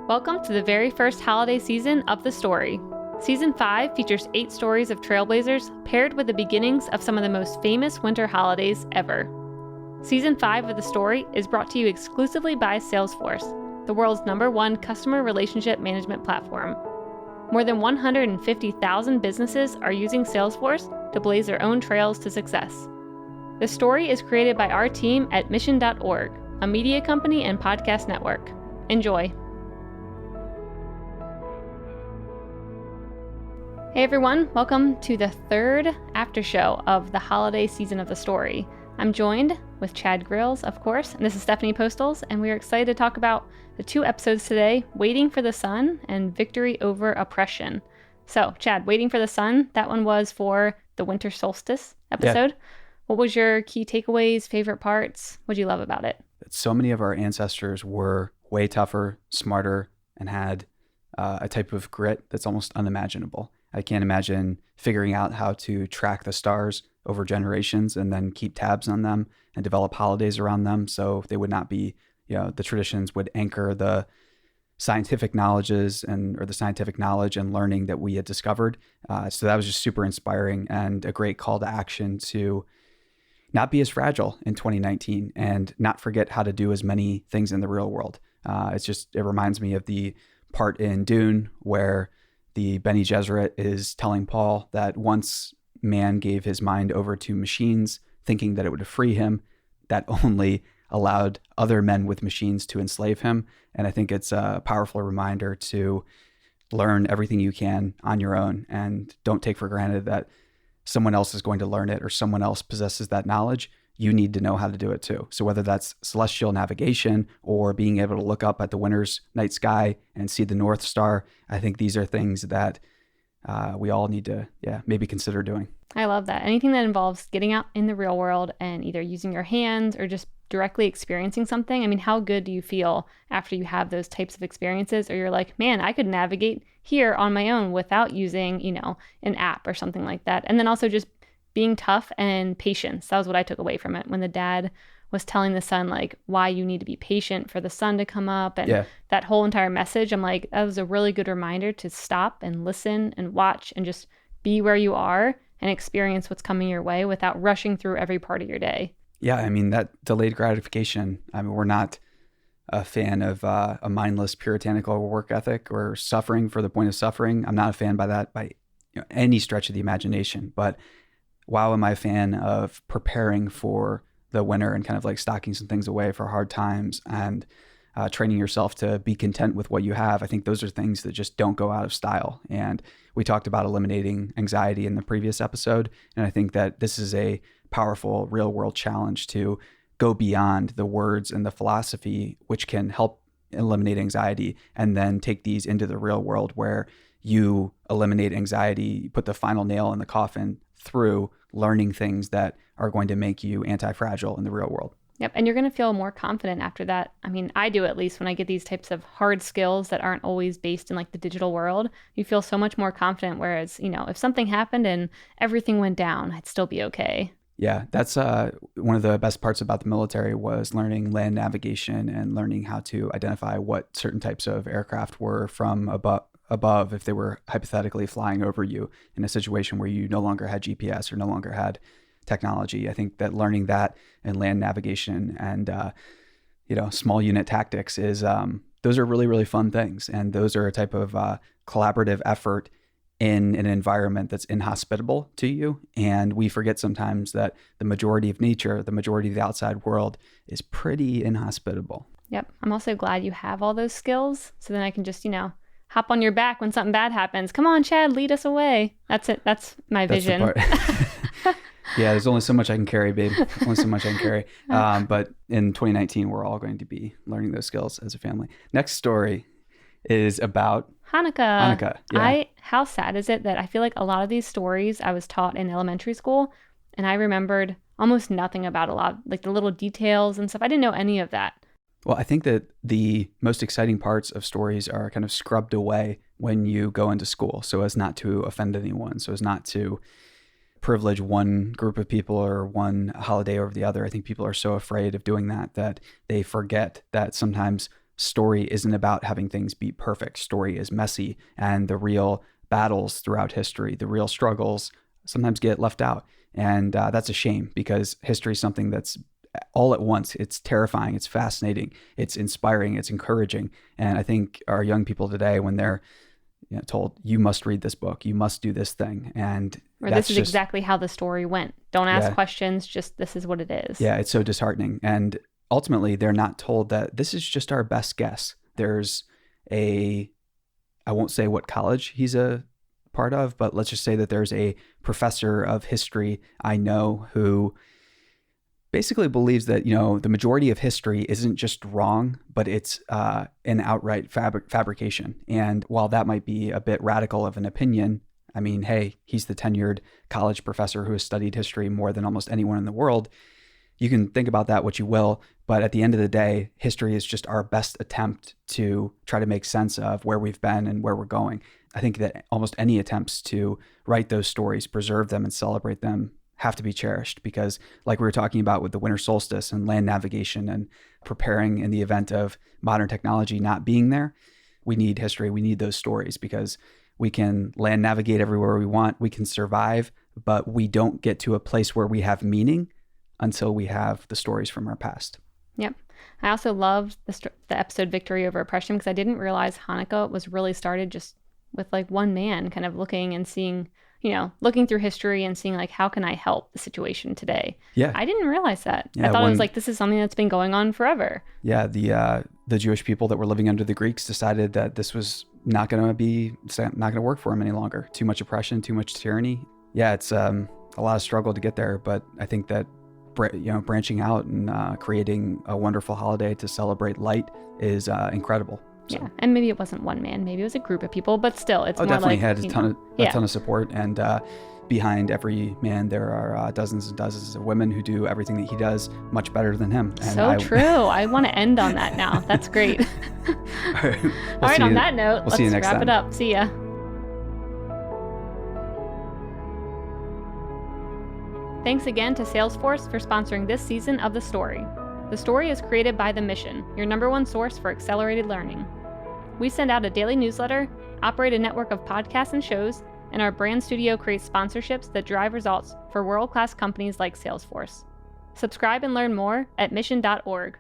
Welcome to the very first holiday season of The Story. Season 5 features 8 stories of trailblazers paired with the beginnings of some of the most famous winter holidays ever. Season 5 of The Story is brought to you exclusively by Salesforce, the world's #1 customer relationship management platform. More than 150,000 businesses are using Salesforce to blaze their own trails to success. The Story is created by our team at Mission.org, a media company and podcast network. Enjoy. Hey everyone, welcome to the third after show of the holiday season of The Story. I'm joined with Chad Grills, of course, and this is Stephanie Postles, and we are excited to talk about the 2 episodes today, Waiting for the Sun and Victory Over Oppression. So, Chad, Waiting for the Sun, that one was for the Winter Solstice episode. Yeah. What was your key takeaways, favorite parts? What did you love about it? So many of our ancestors were way tougher, smarter, and had a type of grit that's almost unimaginable. I can't imagine figuring out how to track the stars over generations and then keep tabs on them and develop holidays around them so they would not be, the traditions would anchor the scientific knowledges or the scientific knowledge and learning that we had discovered. So that was just super inspiring and a great call to action to not be as fragile in 2019 and not forget how to do as many things in the real world. It reminds me of the part in Dune where the Bene Gesserit is telling Paul that once man gave his mind over to machines, thinking that it would free him, that only allowed other men with machines to enslave him. And I think it's a powerful reminder to learn everything you can on your own and don't take for granted that someone else is going to learn it or someone else possesses that knowledge. You need to know how to do it too. So whether that's celestial navigation or being able to look up at the winter's night sky and see the North Star, I think these are things that we all need to, maybe consider doing. I love that. Anything that involves getting out in the real world and either using your hands or just directly experiencing something. I mean, how good do you feel after you have those types of experiences? Or you're like, man, I could navigate here on my own without using, an app or something like that. And then also just being tough and patience. That was what I took away from it. When the dad was telling the son, like, why you need to be patient for the sun to come up and that whole entire message, I'm like, that was a really good reminder to stop and listen and watch and just be where you are and experience what's coming your way without rushing through every part of your day. Yeah, I mean, that delayed gratification, we're not a fan of a mindless puritanical work ethic or suffering for the point of suffering. I'm not a fan by any stretch of the imagination, but wow, am I a fan of preparing for the winter and kind of like stocking some things away for hard times and training yourself to be content with what you have. I think those are things that just don't go out of style. And we talked about eliminating anxiety in the previous episode. And I think that this is a powerful real world challenge to go beyond the words and the philosophy, which can help eliminate anxiety, and then take these into the real world where you eliminate anxiety, you put the final nail in the coffin through learning things that are going to make you anti-fragile in the real world. Yep. And you're going to feel more confident after that. I mean, I do, at least when I get these types of hard skills that aren't always based in like the digital world, you feel so much more confident. Whereas, if something happened and everything went down, I'd still be okay. Yeah, that's one of the best parts about the military was learning land navigation and learning how to identify what certain types of aircraft were from above if they were hypothetically flying over you in a situation where you no longer had GPS or no longer had technology. I think that learning that and land navigation and small unit tactics is those are really, really fun things. And those are a type of collaborative effort in an environment that's inhospitable to you. And we forget sometimes that the majority of nature, the majority of the outside world is pretty inhospitable. Yep. I'm also glad you have all those skills. So then I can just, hop on your back when something bad happens. Come on, Chad, lead us away. That's it. That's my vision. Yeah, there's only so much I can carry, babe. Only so much I can carry. But in 2019, we're all going to be learning those skills as a family. Next story is about Hanukkah. Yeah. How sad is it that I feel like a lot of these stories I was taught in elementary school, and I remembered almost nothing about a lot, like the little details and stuff. I didn't know any of that. Well, I think that the most exciting parts of stories are kind of scrubbed away when you go into school so as not to offend anyone, so as not to privilege one group of people or one holiday over the other. I think people are so afraid of doing that they forget that sometimes story isn't about having things be perfect. Story is messy, and the real battles throughout history, the real struggles sometimes get left out. And that's a shame, because history is something that's all at once. It's terrifying, it's fascinating, it's inspiring, it's encouraging. And I think our young people today, when they're told, you must read this book, you must do this thing, and or this is exactly how the story went. Don't ask questions, just this is what it is. Yeah, it's so disheartening. And ultimately, they're not told that this is just our best guess. There's I won't say what college he's a part of, but let's just say that there's a professor of history I know who basically believes that, the majority of history isn't just wrong, but it's an outright fabrication. And while that might be a bit radical of an opinion, I mean, hey, he's the tenured college professor who has studied history more than almost anyone in the world. You can think about that what you will, but at the end of the day, history is just our best attempt to try to make sense of where we've been and where we're going. I think that almost any attempts to write those stories, preserve them, and celebrate them have to be cherished, because like we were talking about with the winter solstice and land navigation and preparing in the event of modern technology not being there, we need history. We need those stories, because we can land navigate everywhere we want. We can survive, but we don't get to a place where we have meaning until we have the stories from our past. Yep. I also loved the episode Victory Over Oppression, because I didn't realize Hanukkah was really started just with like one man kind of looking and seeing, looking through history and seeing like, how can I help the situation today? Yeah. I didn't realize that. I thought it was like, this is something that's been going on forever. Yeah. The Jewish people that were living under the Greeks decided that this was not going to work for them any longer. Too much oppression, too much tyranny. Yeah. It's a lot of struggle to get there, but I think that branching out and creating a wonderful holiday to celebrate light is incredible. So. Yeah, and maybe it wasn't one man, maybe it was a group of people, but still, it's more definitely like... had a ton of support, and behind every man there are dozens and dozens of women who do everything that he does much better than him. And true. I want to end on that now. That's great. All right, on that note, let's wrap it up. See ya. Thanks again to Salesforce for sponsoring this season of The Story. The Story is created by The Mission, your #1 source for accelerated learning. We send out a daily newsletter, operate a network of podcasts and shows, and our brand studio creates sponsorships that drive results for world-class companies like Salesforce. Subscribe and learn more at mission.org.